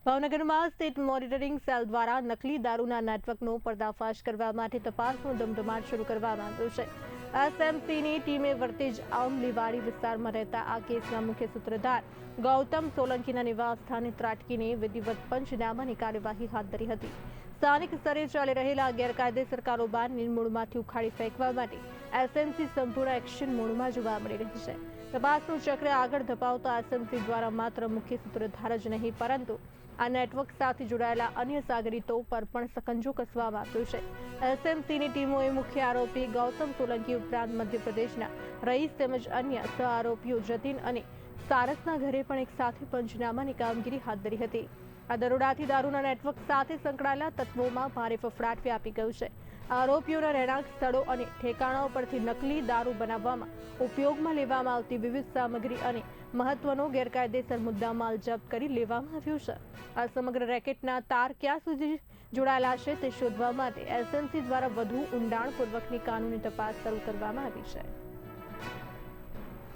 ભાવનગરમાં state monitoring cell દ્વારા નકલી દારૂના નેટવર્કનો પર્દાફાશ કરવા માટે તપાસનો ધમધમાટ શરૂ કરવામાં આવ્યો છે। એસએમસીની ટીમે વર્તેજ આમલીવાડી વિસ્તારમાં રહેતા આ કેસના મુખ્ય સૂત્રધાર ગૌતમ સોલંકીના નિવાસ સ્થાને ત્રાટકીને વિધિવત પંચનામાની કાર્યવાહી હાથ ધરી હતી। સ્થાનિક સ્તરે ચાલી રહેલા ગેરકાયદેસર કારોબારને મૂળમાંથી ઉખાડી ફેંકવા માટે એસએમસી સંપૂર્ણ એક્શન મોડમાં જોવા મળી રહી છે। તપાસનું ચક્ર આગળ ધપાવતા એસએમસી દ્વારા માત્ર મુખ્ય સૂત્રધાર જ નહીં પરંતુ આ નેટવર્ક સાથે જોડાયેલા અન્ય સાગરીતો પર પણ સકંજો કસવામાં આવ્યો છે। એસએમસીની ટીમોએ મુખ્ય આરોપી ગૌતમ સોલંકી ઉપરાંત મધ્યપ્રદેશના રઈસ તેમજ અન્ય સહ આરોપીઓ જતીન અને સારસના ઘરે પણ એક સાથે પંચનામાની કામગીરી હાથ ધરી હતી। આ દરોડાથી દારૂના નેટવર્ક સાથે સંકળાયેલા તત્વોમાં ભારે ફફડાટ વ્યાપી ગયો છે। આરોપીઓના રહેણાંક સ્થળો અને ઠેકાણાઓ પરથી નકલી દારૂ બનાવવામાં ઉપયોગમાં લેવામાં આવતી વિવિધ સામગ્રી અને મહત્વનો ગેરકાયદેસર મુદ્દામાલ જપ્ત કરી લેવામાં આવ્યો છે। આ સમગ્ર રેકેટના તાર ક્યાં સુધી જોડાયેલા છે તે શોધવા માટે એસએમસી દ્વારા વધુ ઊંડાણપૂર્વકની કાનૂની તપાસ શરૂ કરવામાં આવી છે।